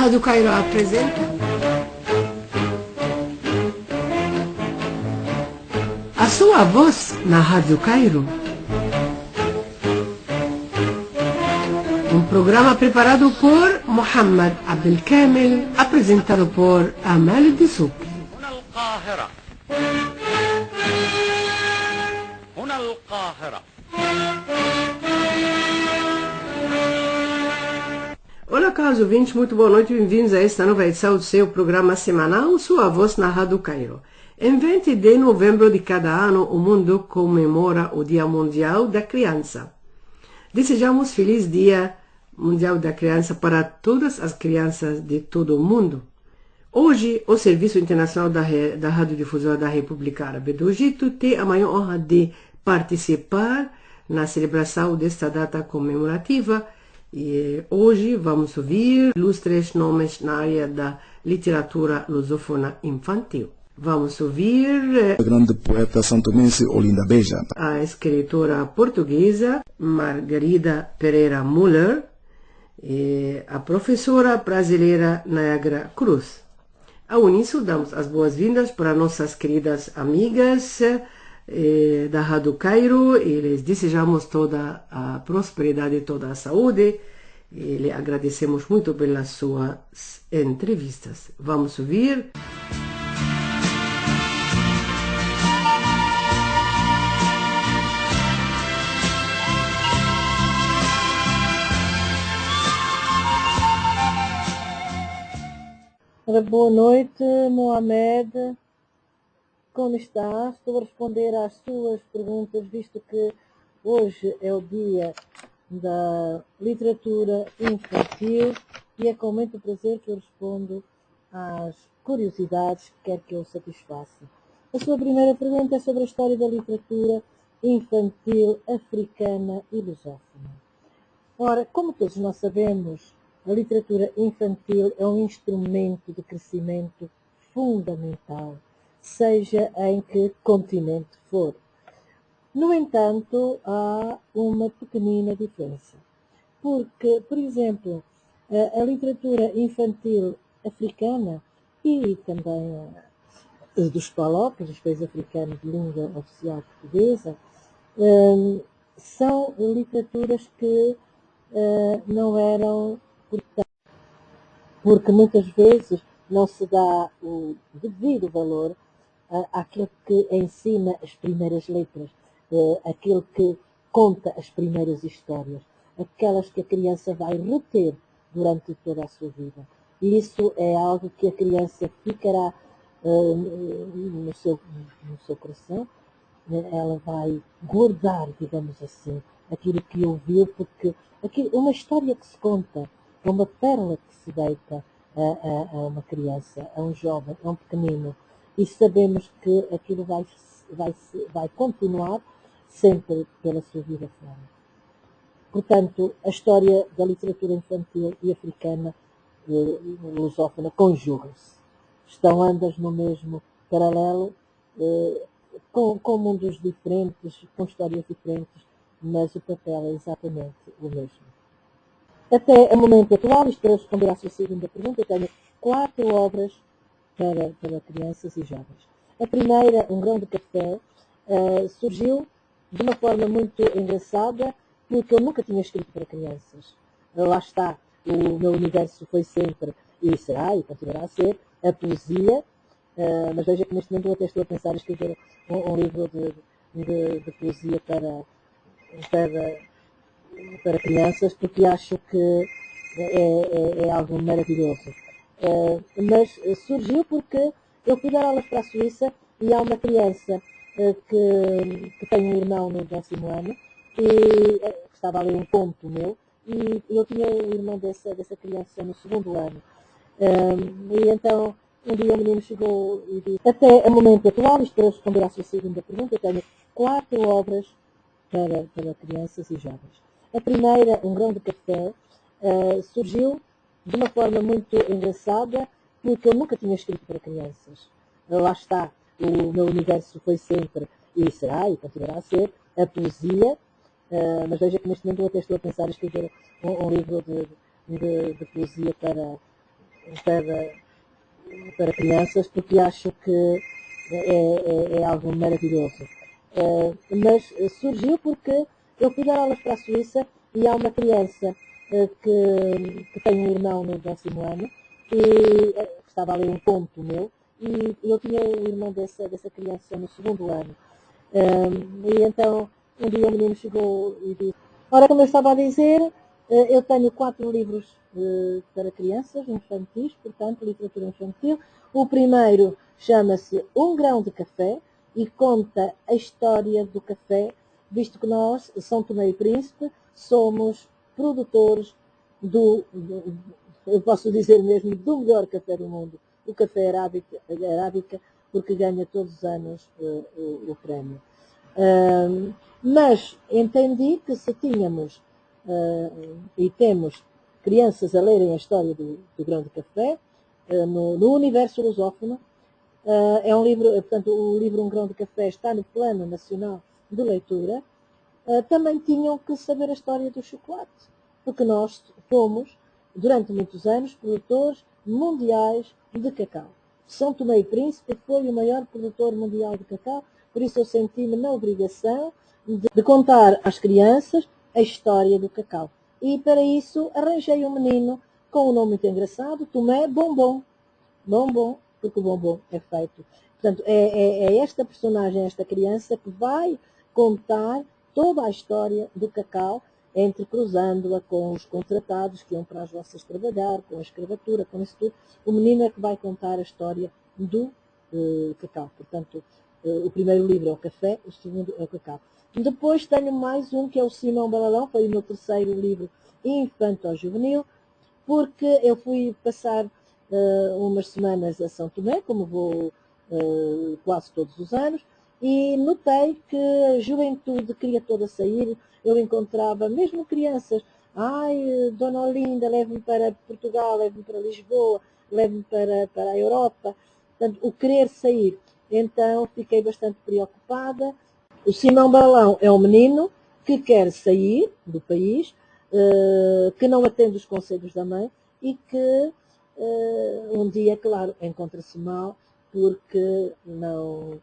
Rádio Cairo apresenta A Sua Voz na Rádio Cairo. Um programa preparado por Mohamed Abdelkamel, apresentado por Amal Dessouky. Olá, caros ouvintes, muito boa noite e bem-vindos a esta nova edição do seu programa semanal Sua Voz na Rádio Cairo. Em 20 de novembro de cada ano, o mundo comemora o Dia Mundial da Criança. Desejamos feliz Dia Mundial da Criança para todas as crianças de todo o mundo. Hoje, o Serviço Internacional da Radiodifusora da República Árabe do Egito tem a maior honra de participar na celebração desta data comemorativa. E hoje vamos ouvir ilustres nomes na área da literatura lusófona infantil. Vamos ouvir a grande poeta santomense Olinda Beja, a escritora portuguesa Margarida Pereira Müller e a professora brasileira Nayagra Cruz. Ao início, damos as boas-vindas para nossas queridas amigas da Rádio Cairo e lhes desejamos toda a prosperidade e toda a saúde e lhe agradecemos muito pelas suas entrevistas. Vamos ouvir. Boa noite, Mohamed. Como está? Estou a responder às suas perguntas, visto que hoje é o dia da literatura infantil e é com muito prazer que eu respondo às curiosidades que quer que eu satisfaça. A sua primeira pergunta é sobre a história da literatura infantil africana e lusófona. Ora, como todos nós sabemos, a literatura infantil é um instrumento de crescimento fundamental, seja em que continente for. No entanto, há uma pequenina diferença. Porque, por exemplo, a literatura infantil africana e também dos PALOP, dos países africanos de língua oficial portuguesa, são literaturas que não eram, porque muitas vezes não se dá o devido valor àquilo que ensina as primeiras letras, aquilo que conta as primeiras histórias, aquelas que a criança vai reter durante toda a sua vida. E isso é algo que a criança ficará no seu coração, ela vai guardar, digamos assim, aquilo que ouviu, porque uma história que se conta, é uma pérola que se deita a uma criança, a um jovem, a um pequenino, e sabemos que aquilo vai continuar sempre pela sua vida fora. Portanto, a história da literatura infantil e africana lusófona conjugam-se. Estão ambas no mesmo paralelo, com mundos diferentes, com histórias diferentes, mas o papel é exatamente o mesmo. Até o momento atual, isto para responder à sua segunda pergunta, eu tenho 4 obras para crianças e jovens. A primeira, Um Grão de Café, surgiu de uma forma muito engraçada, porque eu nunca tinha escrito para crianças. Lá está, o meu universo foi sempre, e será, e continuará a ser, a poesia, mas veja que neste momento eu até estou a pensar em escrever um livro de poesia para crianças, porque acho que é algo maravilhoso. Mas surgiu porque eu fui dar aulas para a Suíça e há uma criança que tem um irmão no 10º ano e que estava a ler um conto meu, e eu tinha o irmão dessa criança no 2º ano. E então um dia o menino chegou e disse, até o momento atual, isto para responder à sua segunda pergunta, eu tenho 4 obras para crianças e jovens. A primeira, Um Grão de Café, surgiu de uma forma muito engraçada, porque eu nunca tinha escrito para crianças. Lá está, o meu universo foi sempre, e será, e continuará a ser, a poesia, mas veja que neste momento eu até estou a pensar em escrever um livro de poesia para, para crianças, porque acho que é algo maravilhoso. Mas surgiu porque eu fui dar aulas para a Suíça e há uma criança que tem um irmão no 10º ano e estava a ler um conto meu e eu tinha o irmão dessa criança no 2º ano. E então um dia o menino chegou e disse, ora, como eu estava a dizer, eu tenho 4 livros para crianças infantis, portanto, literatura infantil. O primeiro chama-se Um Grão de Café e conta a história do café, visto que nós, São Tomé e Príncipe, somos produtores eu posso dizer mesmo, do melhor café do mundo, o café arábica, porque ganha todos os anos o prémio. Mas entendi que se tínhamos e temos crianças a lerem a história do grão de café, no universo lusófono, é um livro, portanto, o livro Um Grão de Café está no Plano Nacional de Leitura, também tinham que saber a história do chocolate, porque nós fomos, durante muitos anos, produtores mundiais de cacau. São Tomé e Príncipe foi o maior produtor mundial de cacau, por isso eu senti-me na obrigação de contar às crianças a história do cacau. E para isso arranjei um menino com um nome muito engraçado, Tomé Bombom. Bombom, porque o bombom é feito. Portanto, é esta personagem, esta criança, que vai contar toda a história do cacau, entrecruzando-a com os contratados que iam para as roças trabalhar, com a escravatura, com isso tudo. O menino é que vai contar a história do cacau. Portanto, o primeiro livro é o café, o segundo é o cacau. Depois tenho mais um, que é o Simão Balalão, foi o meu terceiro livro infanto-juvenil, porque eu fui passar umas semanas a São Tomé, como vou quase todos os anos, e notei que a juventude queria toda sair. Eu encontrava mesmo crianças, Dona Olinda, leve-me para Portugal, leve-me para Lisboa, leve-me para a Europa. Portanto, o querer sair. Então, fiquei bastante preocupada. O Simão Balão é um menino que quer sair do país, que não atende os conselhos da mãe e que um dia, claro, encontra-se mal porque não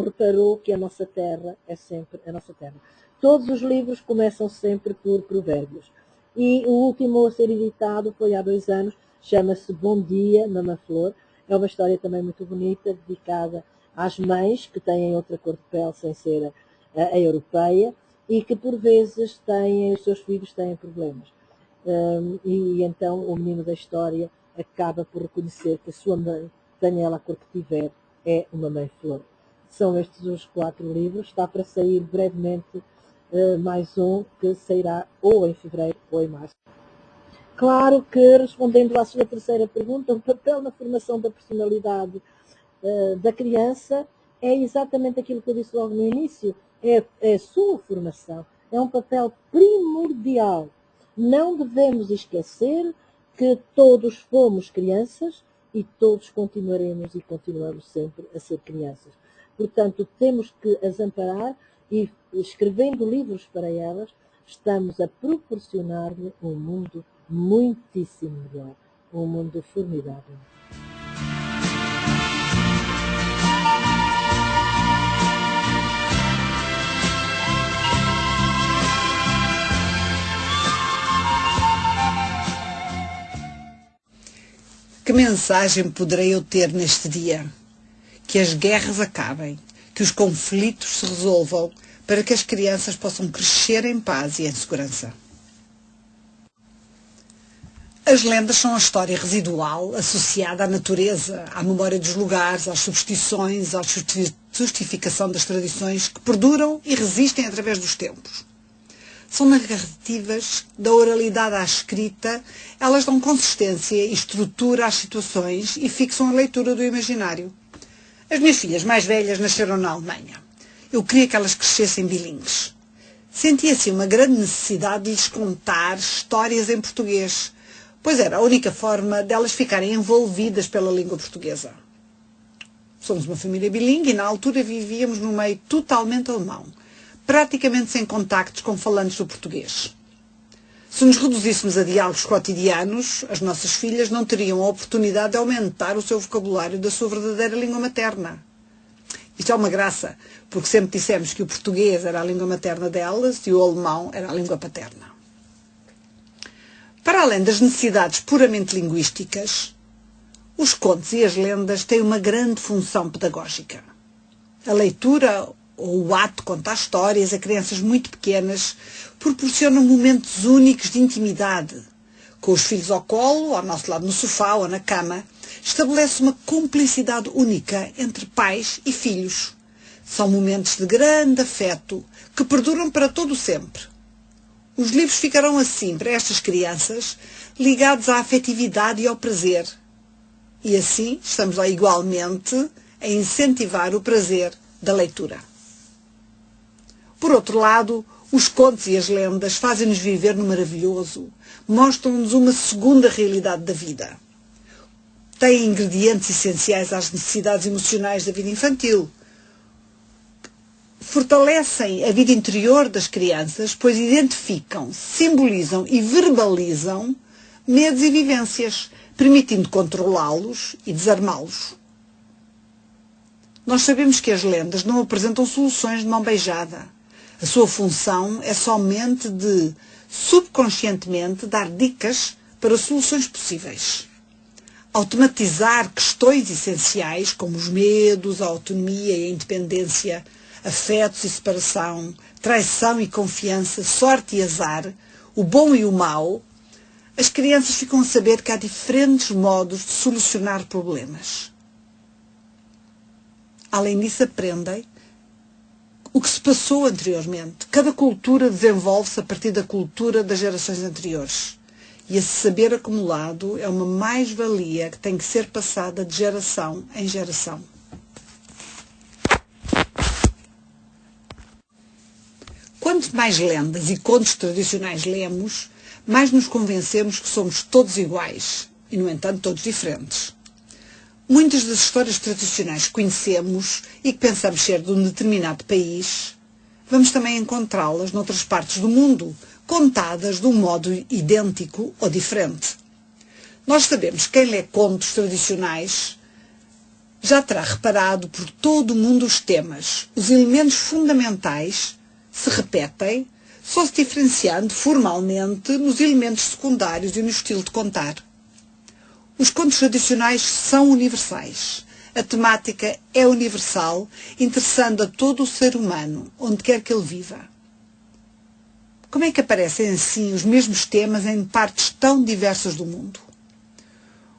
reparou que a nossa terra é sempre a nossa terra. Todos os livros começam sempre por provérbios. E o último a ser editado foi há 2 anos, chama-se Bom Dia, Mamã Flor. É uma história também muito bonita, dedicada às mães que têm outra cor de pele sem ser a europeia e que por vezes os seus filhos têm problemas. E então o menino da história acaba por reconhecer que a sua mãe, tenha ela a cor que tiver, é uma mãe flor. São estes os 4 livros. Está para sair brevemente mais um, que sairá ou em fevereiro ou em março. Claro que, respondendo à sua terceira pergunta, o papel na formação da personalidade da criança é exatamente aquilo que eu disse logo no início, é a sua formação, é um papel primordial. Não devemos esquecer que todos fomos crianças e todos continuaremos e continuamos sempre a ser crianças. Portanto, temos que as amparar e, escrevendo livros para elas, estamos a proporcionar-lhe um mundo muitíssimo melhor, um mundo formidável. Que mensagem poderei eu ter neste dia? Que as guerras acabem, que os conflitos se resolvam, para que as crianças possam crescer em paz e em segurança. As lendas são a história residual associada à natureza, à memória dos lugares, às superstições, à justificação das tradições que perduram e resistem através dos tempos. São narrativas da oralidade à escrita, elas dão consistência e estrutura às situações e fixam a leitura do imaginário. As minhas filhas mais velhas nasceram na Alemanha. Eu queria que elas crescessem bilíngues. Sentia-se uma grande necessidade de lhes contar histórias em português, pois era a única forma delas ficarem envolvidas pela língua portuguesa. Somos uma família bilíngue e na altura vivíamos num meio totalmente alemão, praticamente sem contactos com falantes do português. Se nos reduzíssemos a diálogos cotidianos, as nossas filhas não teriam a oportunidade de aumentar o seu vocabulário da sua verdadeira língua materna. Isto é uma graça, porque sempre dissemos que o português era a língua materna delas e o alemão era a língua paterna. Para além das necessidades puramente linguísticas, os contos e as lendas têm uma grande função pedagógica. A leitura ou o ato de contar histórias a crianças muito pequenas proporciona momentos únicos de intimidade. Com os filhos ao colo, ao nosso lado no sofá ou na cama, estabelece uma cumplicidade única entre pais e filhos. São momentos de grande afeto que perduram para todo o sempre. Os livros ficarão assim, para estas crianças, ligados à afetividade e ao prazer. E assim estamos igualmente a incentivar o prazer da leitura. Por outro lado, os contos e as lendas fazem-nos viver no maravilhoso, mostram-nos uma segunda realidade da vida. Têm ingredientes essenciais às necessidades emocionais da vida infantil. Fortalecem a vida interior das crianças, pois identificam, simbolizam e verbalizam medos e vivências, permitindo controlá-los e desarmá-los. Nós sabemos que as lendas não apresentam soluções de mão beijada. A sua função é somente de, subconscientemente, dar dicas para soluções possíveis. Automatizar questões essenciais como os medos, a autonomia e a independência, afetos e separação, traição e confiança, sorte e azar, o bom e o mau, as crianças ficam a saber que há diferentes modos de solucionar problemas. Além disso, aprendem o que se passou anteriormente. Cada cultura desenvolve-se a partir da cultura das gerações anteriores. E esse saber acumulado é uma mais-valia que tem que ser passada de geração em geração. Quanto mais lendas e contos tradicionais lemos, mais nos convencemos que somos todos iguais e, no entanto, todos diferentes. Muitas das histórias tradicionais que conhecemos e que pensamos ser de um determinado país, vamos também encontrá-las noutras partes do mundo, contadas de um modo idêntico ou diferente. Nós sabemos que quem lê contos tradicionais já terá reparado por todo o mundo os temas. Os elementos fundamentais se repetem, só se diferenciando formalmente nos elementos secundários e no estilo de contar. Os contos tradicionais são universais. A temática é universal, interessando a todo o ser humano, onde quer que ele viva. Como é que aparecem assim os mesmos temas em partes tão diversas do mundo?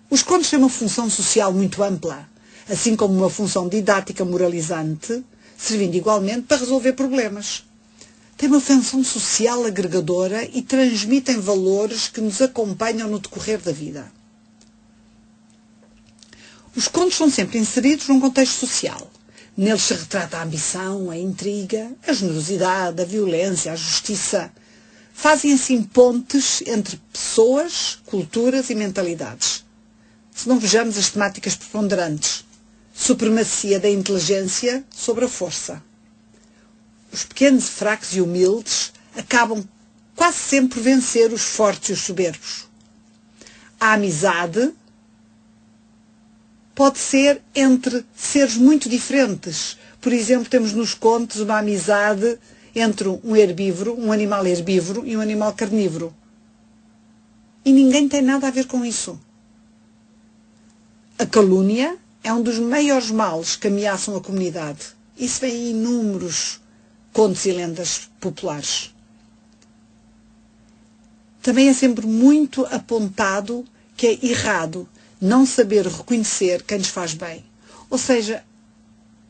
Os contos têm uma função social muito ampla, assim como uma função didática moralizante, servindo igualmente para resolver problemas. Têm uma função social agregadora e transmitem valores que nos acompanham no decorrer da vida. Os contos são sempre inseridos num contexto social. Neles se retrata a ambição, a intriga, a generosidade, a violência, a justiça. Fazem assim pontes entre pessoas, culturas e mentalidades. Se não vejamos as temáticas preponderantes, supremacia da inteligência sobre a força. Os pequenos, fracos e humildes acabam quase sempre por vencer os fortes e os soberbos. A amizade pode ser entre seres muito diferentes. Por exemplo, temos nos contos uma amizade entre um herbívoro, um animal herbívoro e um animal carnívoro. E ninguém tem nada a ver com isso. A calúnia é um dos maiores males que ameaçam a comunidade. Isso vem em inúmeros contos e lendas populares. Também é sempre muito apontado que é errado não saber reconhecer quem nos faz bem. Ou seja,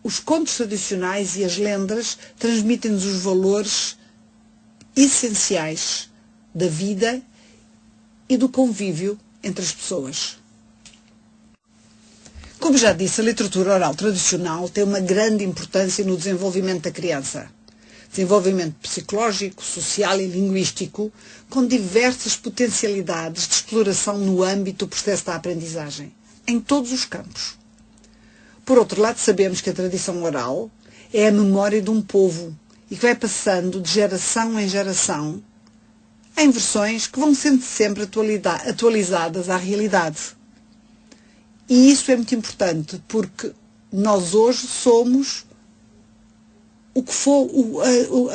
os contos tradicionais e as lendas transmitem-nos os valores essenciais da vida e do convívio entre as pessoas. Como já disse, a literatura oral tradicional tem uma grande importância no desenvolvimento da criança. Desenvolvimento psicológico, social e linguístico, com diversas potencialidades de exploração no âmbito do processo da aprendizagem, em todos os campos. Por outro lado, sabemos que a tradição oral é a memória de um povo e que vai passando de geração em geração em versões que vão sendo sempre atualizadas à realidade. E isso é muito importante, porque nós hoje somos o que for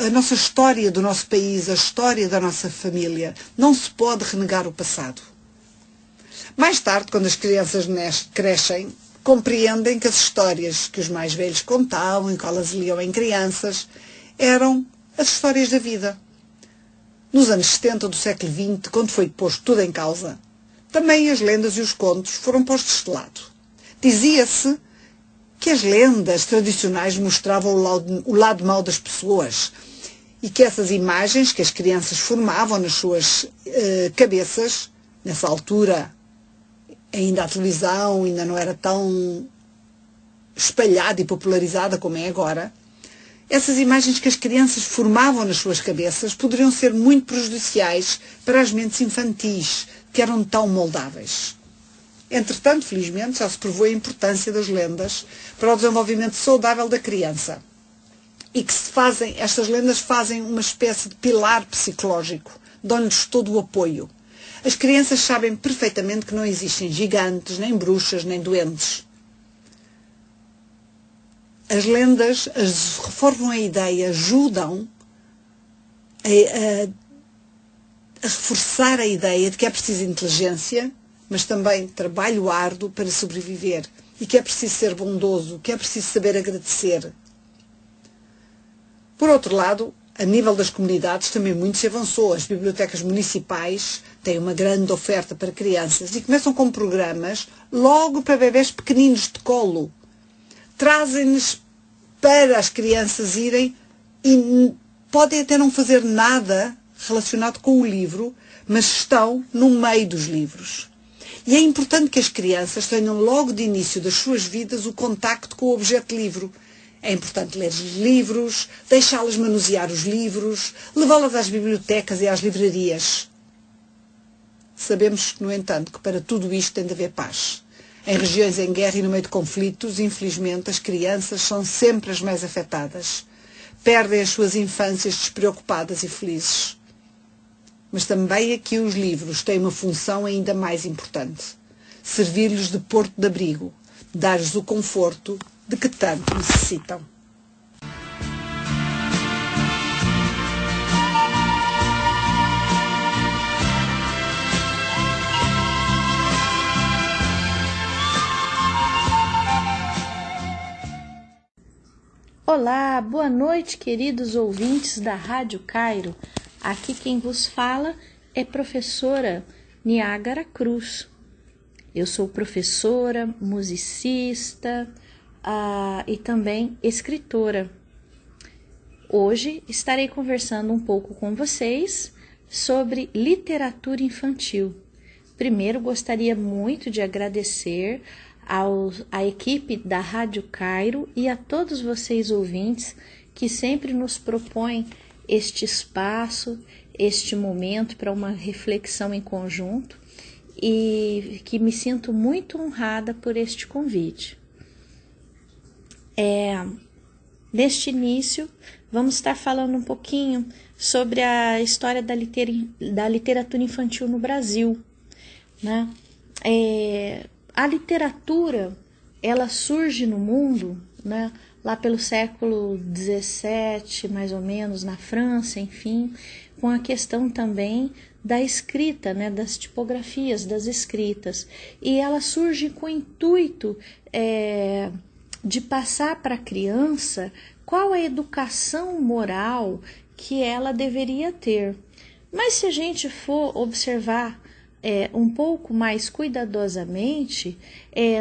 a nossa história do nosso país, a história da nossa família. Não se pode renegar o passado. Mais tarde, quando as crianças crescem, compreendem que as histórias que os mais velhos contavam e que elas liam em crianças eram as histórias da vida. Nos anos 70 do século XX, quando foi posto tudo em causa, também as lendas e os contos foram postos de lado. Dizia-se que as lendas tradicionais mostravam o lado mau das pessoas e que essas imagens que as crianças formavam nas suas cabeças, nessa altura ainda a televisão ainda não era tão espalhada e popularizada como é agora, essas imagens que as crianças formavam nas suas cabeças poderiam ser muito prejudiciais para as mentes infantis, que eram tão moldáveis. Entretanto, felizmente, já se provou a importância das lendas para o desenvolvimento saudável da criança. E que estas lendas fazem uma espécie de pilar psicológico, dão-lhes todo o apoio. As crianças sabem perfeitamente que não existem gigantes, nem bruxas, nem doentes. As lendas reforçam a ideia, ajudam a reforçar a ideia de que é preciso inteligência, mas também trabalho árduo para sobreviver, e que é preciso ser bondoso, que é preciso saber agradecer. Por outro lado, a nível das comunidades também muito se avançou. As bibliotecas municipais têm uma grande oferta para crianças e começam com programas logo para bebés pequeninos de colo. Trazem-nos para as crianças irem e podem até não fazer nada relacionado com o livro, mas estão no meio dos livros. E é importante que as crianças tenham logo de início das suas vidas o contacto com o objeto livro. É importante ler os livros, deixá-las manusear os livros, levá-las às bibliotecas e às livrarias. Sabemos, no entanto, que para tudo isto tem de haver paz. Em regiões em guerra e no meio de conflitos, infelizmente, as crianças são sempre as mais afetadas. Perdem as suas infâncias despreocupadas e felizes. Mas também aqui os livros têm uma função ainda mais importante. Servir-lhes de porto de abrigo, dar-lhes o conforto de que tanto necessitam. Olá, boa noite, queridos ouvintes da Rádio Cairo. Aqui quem vos fala é professora Niágara Cruz. Eu sou professora, musicista e também escritora. Hoje estarei conversando um pouco com vocês sobre literatura infantil. Primeiro, gostaria muito de agradecer à equipe da Rádio Cairo e a todos vocês ouvintes que sempre nos propõem este espaço, este momento para uma reflexão em conjunto e que me sinto muito honrada por este convite. Neste início, vamos estar falando um pouquinho sobre a história da literatura infantil no Brasil, né? A literatura, ela surge no mundo, né, lá pelo século XVII, mais ou menos, na França, enfim, com a questão também da escrita, né, das tipografias, das escritas. E ela surge com o intuito de passar para a criança qual a educação moral que ela deveria ter. Mas se a gente for observar um pouco mais cuidadosamente,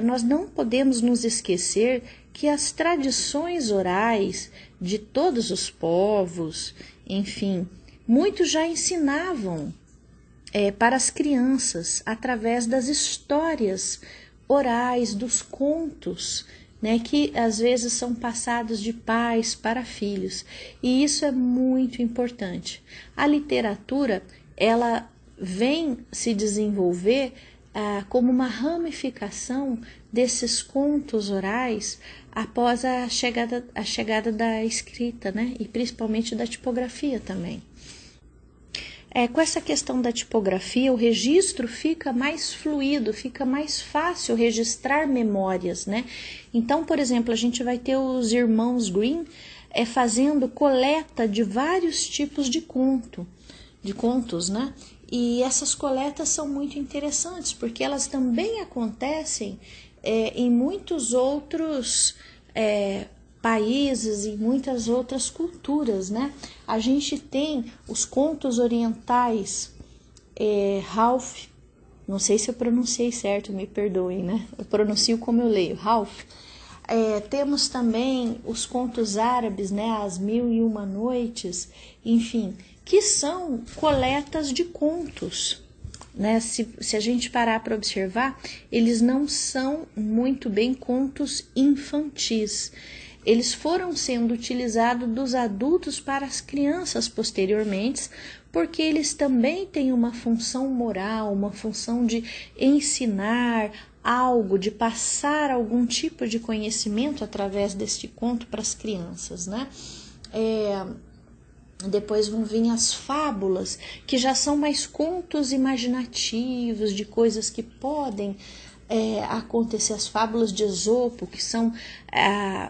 nós não podemos nos esquecer que as tradições orais de todos os povos, enfim, muitos já ensinavam para as crianças através das histórias orais, dos contos, né, que às vezes são passados de pais para filhos, e isso é muito importante. A literatura, ela vem se desenvolver como uma ramificação desses contos orais após a chegada da escrita, né? E principalmente da tipografia também. com essa questão da tipografia, o registro fica mais fluido, fica mais fácil registrar memórias, né? Então, por exemplo, a gente vai ter os irmãos Grimm fazendo coleta de vários tipos de contos, né? E essas coletas são muito interessantes, porque elas também acontecem em muitos outros países e muitas outras culturas, né? A gente tem os contos orientais, Ralph, não sei se eu pronunciei certo, me perdoem, né? Eu pronuncio como eu leio, Ralph. Temos também os contos árabes, né? As Mil e Uma Noites, enfim, que são coletas de contos, né? Se a gente parar para observar, eles não são muito bem contos infantis. Eles foram sendo utilizados dos adultos para as crianças posteriormente, porque eles também têm uma função moral, uma função de ensinar algo, de passar algum tipo de conhecimento através deste conto para as crianças, né? Depois vão vir as fábulas, que já são mais contos imaginativos, de coisas que podem acontecer. As fábulas de Esopo, que são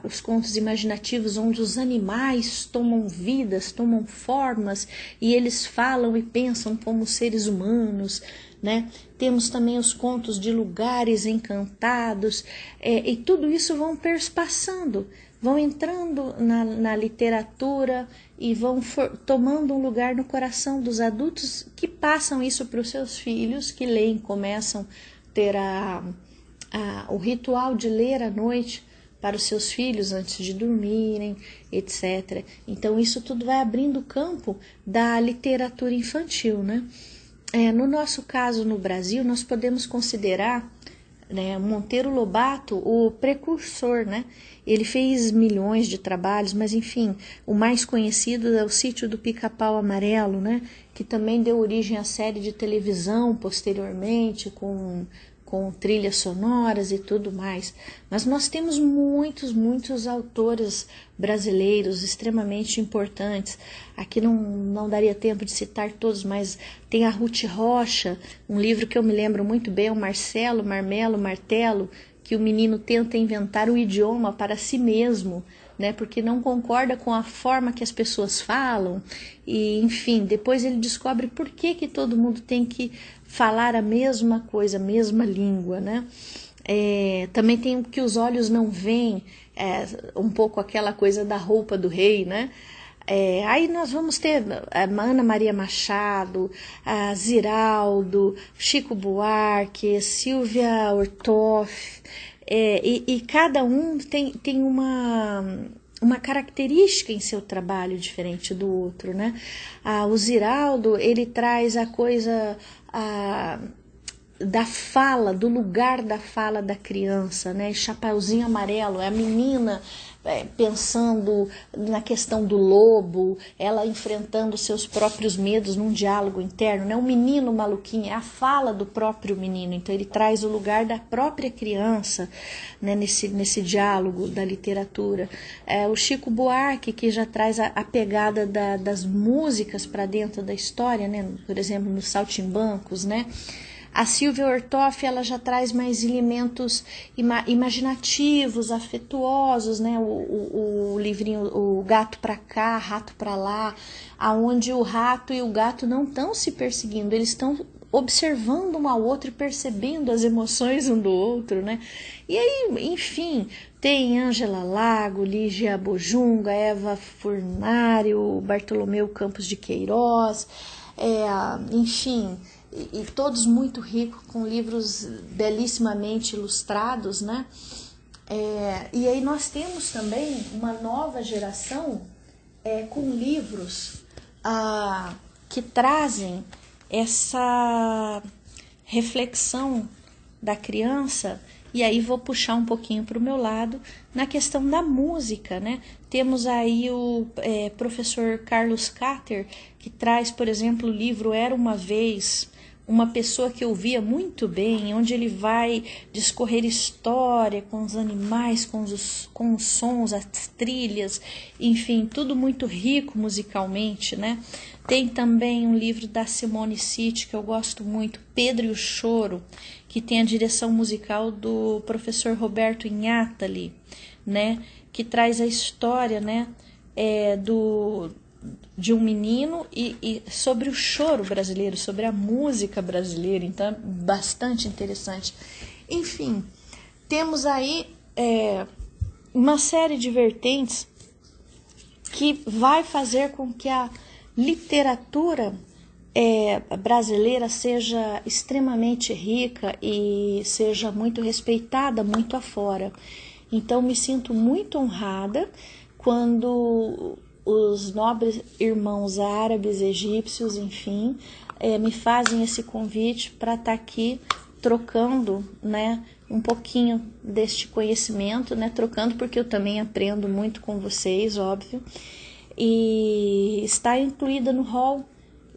os contos imaginativos onde os animais tomam vidas, tomam formas, e eles falam e pensam como seres humanos, né? Temos também os contos de lugares encantados, e tudo isso vão perspassando, vão entrando na literatura e vão tomando um lugar no coração dos adultos, que passam isso para os seus filhos, que leem, começam a ter o ritual de ler à noite para os seus filhos antes de dormirem, etc. Então isso tudo vai abrindo o campo da literatura infantil, né? No nosso caso, no Brasil, nós podemos considerar, né, Monteiro Lobato o precursor, né? Ele fez milhões de trabalhos, mas enfim, o mais conhecido é o Sítio do Pica-Pau Amarelo, né? Que também deu origem à série de televisão posteriormente, com trilhas sonoras e tudo mais. Mas nós temos muitos autores brasileiros extremamente importantes. Aqui não daria tempo de citar todos, mas tem a Ruth Rocha, um livro que eu me lembro muito bem, o Marcelo, Marmelo, Martelo, que o menino tenta inventar o idioma para si mesmo, né, porque não concorda com a forma que as pessoas falam, e enfim, depois ele descobre por que todo mundo tem que falar a mesma coisa, a mesma língua, né? Também tem o que os olhos não veem, um pouco aquela coisa da roupa do rei, né? Aí nós vamos ter a Ana Maria Machado, a Ziraldo, Chico Buarque, Silvia Ortoff, e cada um tem uma característica em seu trabalho diferente do outro, né? O Ziraldo, ele traz a coisa da fala, do lugar da fala da criança, né? Chapeuzinho Amarelo, é a menina pensando na questão do lobo, ela enfrentando seus próprios medos num diálogo interno, né? O menino maluquinho, é a fala do próprio menino, então ele traz o lugar da própria criança, né? nesse diálogo da literatura. O Chico Buarque, que já traz a pegada das músicas para dentro da história, né? Por exemplo, nos Saltimbancos, né? A Silvia Ortoff, ela já traz mais elementos imaginativos, afetuosos, né? O livrinho O Gato pra cá, Rato pra lá, aonde o rato e o gato não estão se perseguindo, eles estão observando um ao outro e percebendo as emoções um do outro, né? E aí, enfim, tem Ângela Lago, Lígia Bojunga, Eva Furnário, Bartolomeu Campos de Queiroz, enfim, e todos muito ricos, com livros belíssimamente ilustrados, né? E aí nós temos também uma nova geração com livros que trazem essa reflexão da criança. E aí vou puxar um pouquinho para o meu lado na questão da música, né? Temos aí o professor Carlos Cater, que traz, por exemplo, o livro Era Uma Vez uma pessoa que ouvia muito bem, onde ele vai discorrer história com os animais, com os sons, as trilhas, enfim, tudo muito rico musicalmente, né? Tem também um livro da Simone City que eu gosto muito, Pedro e o Choro, que tem a direção musical do professor Roberto Ignatali, né? Que traz a história, né? De um menino e sobre o choro brasileiro, sobre a música brasileira, então é bastante interessante. Enfim, temos aí uma série de vertentes que vai fazer com que a literatura brasileira seja extremamente rica e seja muito respeitada muito afora. Então me sinto muito honrada quando os nobres irmãos árabes, egípcios, enfim, me fazem esse convite para estar aqui trocando, né, um pouquinho deste conhecimento, né, trocando porque eu também aprendo muito com vocês, óbvio, e está incluída no hall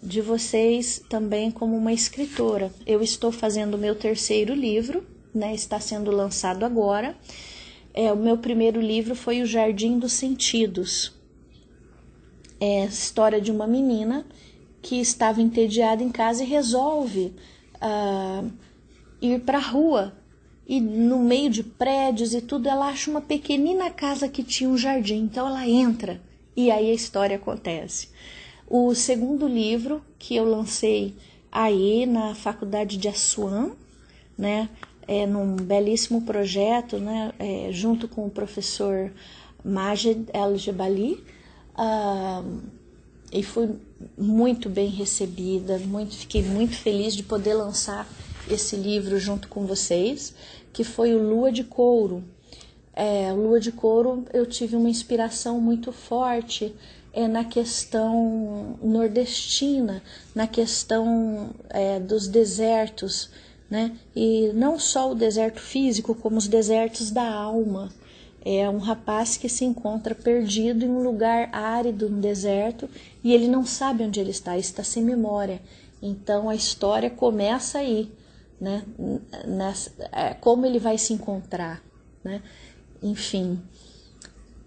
de vocês também como uma escritora. Eu estou fazendo o meu terceiro livro, né, está sendo lançado agora. O meu primeiro livro foi O Jardim dos Sentidos. É a história de uma menina que estava entediada em casa e resolve ir para a rua. E no meio de prédios e tudo, ela acha uma pequenina casa que tinha um jardim. Então ela entra e aí a história acontece. O segundo livro que eu lancei aí na Faculdade de Assuã, né, num belíssimo projeto, né, junto com o professor Majed El-Jebali, e fui muito bem recebida, fiquei muito feliz de poder lançar esse livro junto com vocês, que foi o Lua de Couro. Lua de Couro, eu tive uma inspiração muito forte na questão nordestina, na questão dos desertos, né? E não só o deserto físico, como os desertos da alma. É um rapaz que se encontra perdido em um lugar árido, no deserto, e ele não sabe onde ele está sem memória. Então a história começa aí, né? Como ele vai se encontrar, né? Enfim.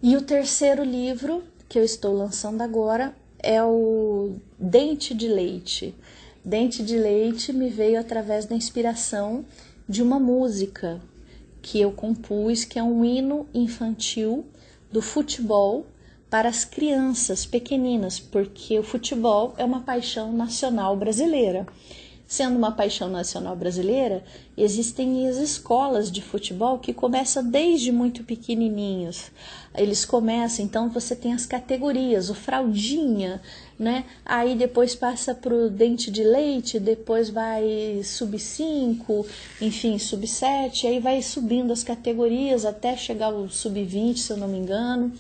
E o terceiro livro que eu estou lançando agora é o Dente de Leite. Dente de Leite me veio através da inspiração de uma música que eu compus, que é um hino infantil do futebol para as crianças pequeninas, porque o futebol é uma paixão nacional brasileira. Sendo uma paixão nacional brasileira, existem as escolas de futebol que começam desde muito pequenininhos. Eles começam, então você tem as categorias, o fraldinha, né? Aí depois passa para o dente de leite, depois vai sub-5, enfim, sub-7, aí vai subindo as categorias até chegar ao sub-20, se eu não me engano.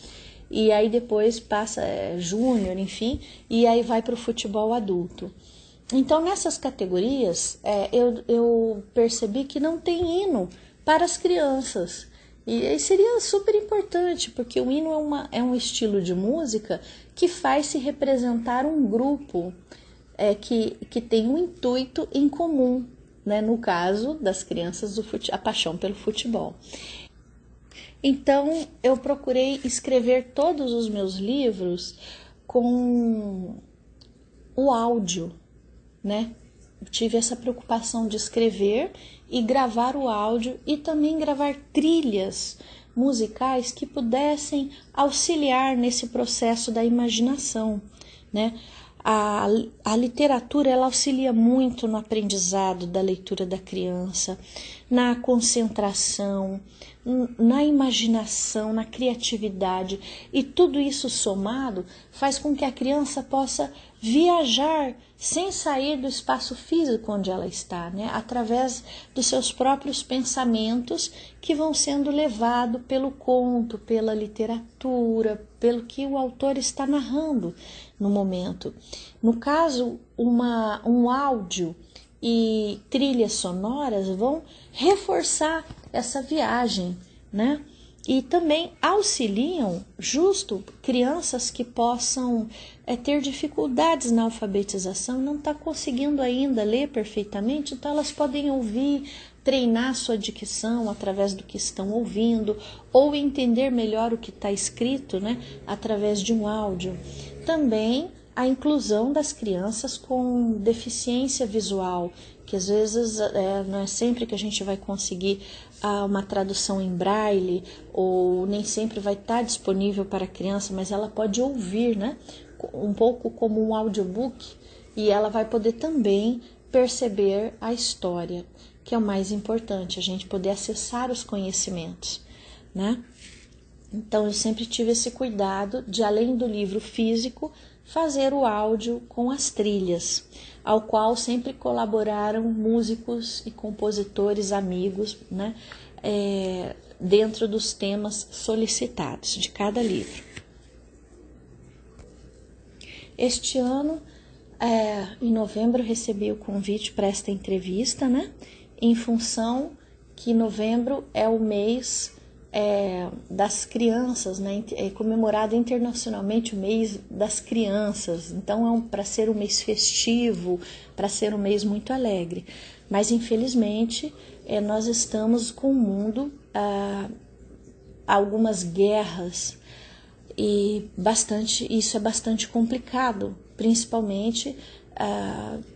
E aí depois passa júnior, enfim, e aí vai para o futebol adulto. Então, nessas categorias, eu percebi que não tem hino para as crianças. E seria super importante, porque o hino é um estilo de música que faz se representar um grupo que tem um intuito em comum, né? No caso das crianças, a paixão pelo futebol. Então, eu procurei escrever todos os meus livros com o áudio, né? Eu tive essa preocupação de escrever e gravar o áudio e também gravar trilhas musicais que pudessem auxiliar nesse processo da imaginação, né? A literatura, ela auxilia muito no aprendizado da leitura da criança, na concentração, na imaginação, na criatividade, e tudo isso somado faz com que a criança possa viajar sem sair do espaço físico onde ela está, né? Através dos seus próprios pensamentos que vão sendo levados pelo conto, pela literatura, pelo que o autor está narrando no momento. No caso, um áudio e trilhas sonoras vão reforçar essa viagem, né? e também auxiliam justo crianças que possam ter dificuldades na alfabetização, não está conseguindo ainda ler perfeitamente, então elas podem ouvir, treinar sua dicção através do que estão ouvindo, ou entender melhor o que está escrito, né, através de um áudio. Também a inclusão das crianças com deficiência visual, que às vezes não é sempre que a gente vai conseguir uma tradução em braille, ou nem sempre vai estar disponível para a criança, mas ela pode ouvir, né, um pouco como um audiobook, e ela vai poder também perceber a história, que é o mais importante, a gente poder acessar os conhecimentos, né? Então eu sempre tive esse cuidado de, além do livro físico, fazer o áudio com as trilhas, ao qual sempre colaboraram músicos e compositores amigos, né, dentro dos temas solicitados de cada livro. Este ano, em novembro, recebi o convite para esta entrevista, né, em função que novembro é o mês das crianças, né? É comemorado internacionalmente o mês das crianças, então para ser um mês festivo, para ser um mês muito alegre, mas infelizmente nós estamos com o mundo algumas guerras, e isso é bastante complicado, principalmente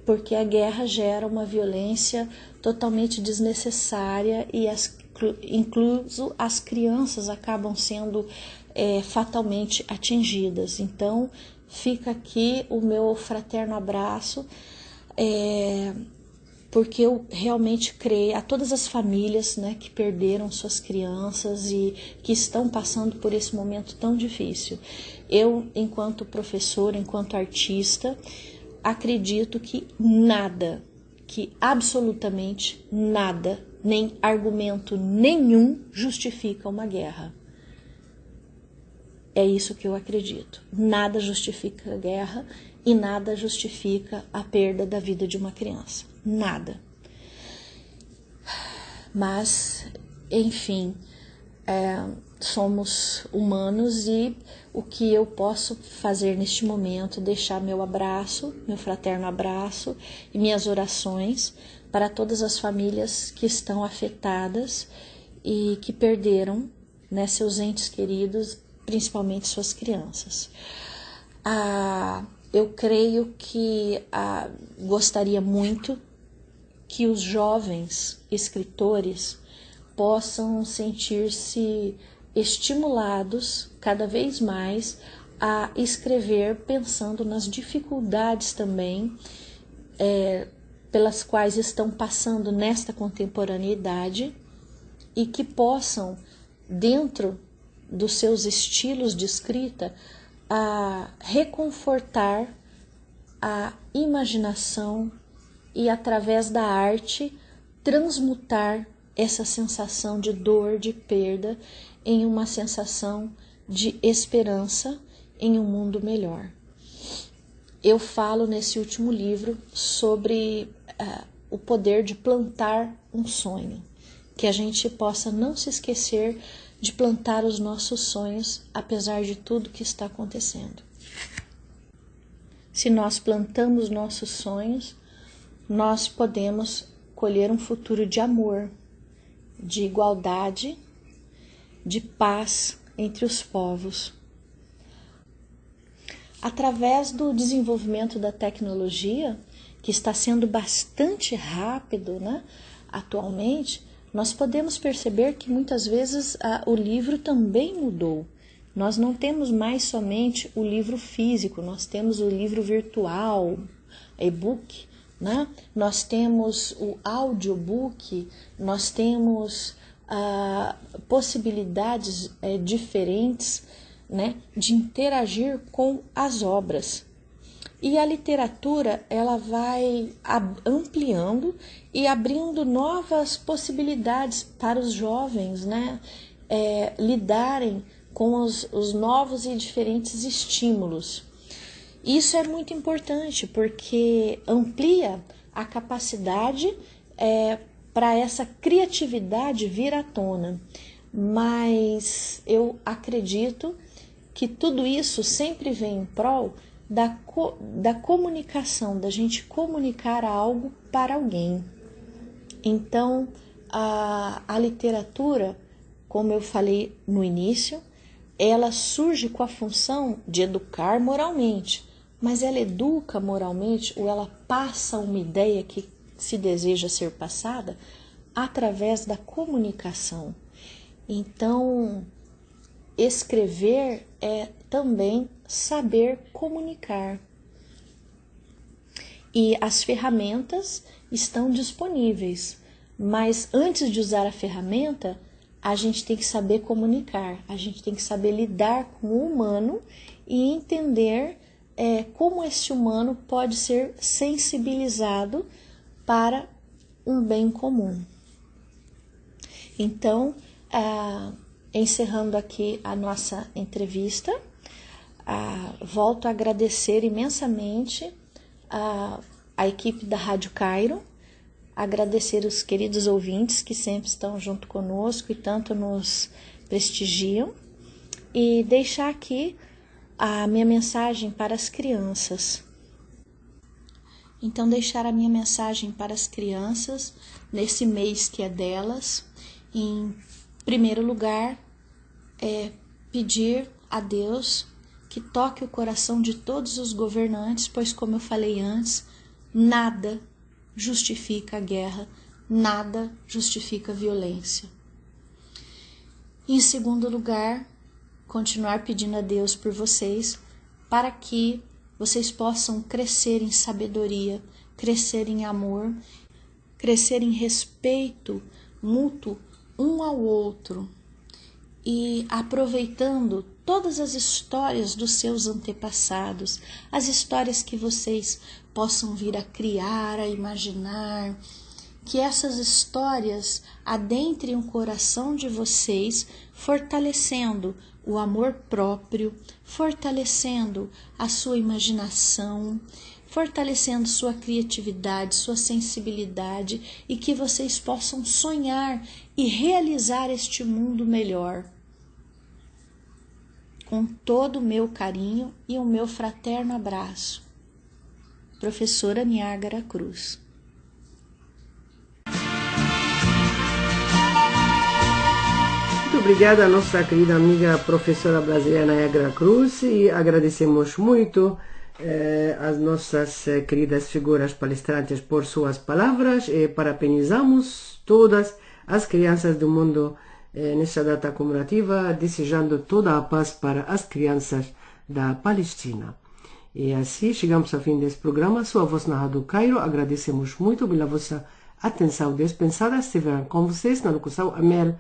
porque a guerra gera uma violência totalmente desnecessária, e incluso as crianças acabam sendo fatalmente atingidas. Então fica aqui o meu fraterno abraço, porque eu realmente creio a todas as famílias, né, que perderam suas crianças e que estão passando por esse momento tão difícil. Eu, enquanto professora, enquanto artista, acredito que absolutamente nada, nem argumento nenhum justifica uma guerra. É isso que eu acredito. Nada justifica a guerra e nada justifica a perda da vida de uma criança. Nada. Mas, enfim, somos humanos, e o que eu posso fazer neste momento, deixar meu abraço, meu fraterno abraço e minhas orações para todas as famílias que estão afetadas e que perderam, né, seus entes queridos, principalmente suas crianças. Eu creio que gostaria muito que os jovens escritores possam sentir-se estimulados cada vez mais a escrever pensando nas dificuldades também pelas quais estão passando nesta contemporaneidade, e que possam, dentro dos seus estilos de escrita, reconfortar a imaginação e, através da arte, transmutar essa sensação de dor, de perda, em uma sensação de esperança em um mundo melhor. Eu falo nesse último livro sobre o poder de plantar um sonho, que a gente possa não se esquecer de plantar os nossos sonhos, apesar de tudo que está acontecendo. Se nós plantamos nossos sonhos, nós podemos colher um futuro de amor, de igualdade, de paz entre os povos. Através do desenvolvimento da tecnologia, que está sendo bastante rápido, né, atualmente, nós podemos perceber que muitas vezes o livro também mudou. Nós não temos mais somente o livro físico, nós temos o livro virtual, e-book, né? Nós temos o audiobook, nós temos possibilidades diferentes, né, de interagir com as obras. E a literatura, ela vai ampliando e abrindo novas possibilidades para os jovens, né, lidarem com os novos e diferentes estímulos. Isso é muito importante, porque amplia a capacidade para essa criatividade vir à tona. mas eu acredito que tudo isso sempre vem em prol da comunicação, da gente comunicar algo para alguém. Então, a literatura, como eu falei no início, ela surge com a função de educar moralmente, mas ela educa moralmente ou ela passa uma ideia que se deseja ser passada através da comunicação. Então, escrever é também saber comunicar. E as ferramentas estão disponíveis, mas antes de usar a ferramenta, a gente tem que saber comunicar, a gente tem que saber lidar com o humano e entender como esse humano pode ser sensibilizado para um bem comum. Então, encerrando aqui a nossa entrevista, volto a agradecer imensamente a equipe da Rádio Cairo, agradecer os queridos ouvintes que sempre estão junto conosco e tanto nos prestigiam, e deixar aqui a minha mensagem para as crianças. Então, deixar a minha mensagem para as crianças nesse mês que é delas. Em primeiro lugar, pedir a Deus que toque o coração de todos os governantes, pois, como eu falei antes, nada justifica a guerra, nada justifica a violência. Em segundo lugar, continuar pedindo a Deus por vocês, para que vocês possam crescer em sabedoria, crescer em amor, crescer em respeito mútuo um ao outro e aproveitando todas as histórias dos seus antepassados, as histórias que vocês possam vir a criar, a imaginar, que essas histórias adentrem o coração de vocês, fortalecendo o amor próprio, fortalecendo a sua imaginação, fortalecendo sua criatividade, sua sensibilidade, e que vocês possam sonhar e realizar este mundo melhor. Com todo o meu carinho e o meu fraterno abraço. Professora Niágara Cruz. Muito obrigada a nossa querida amiga professora brasileira Niágara Cruz, e agradecemos muito as nossas queridas figuras palestrantes por suas palavras, e parabenizamos todas as crianças do mundo nesta data comemorativa, desejando toda a paz para as crianças da Palestina. E assim chegamos ao fim deste programa. Sua voz na Rádio Cairo. Agradecemos muito pela vossa atenção dispensada. Estiveram com vocês na locução Amel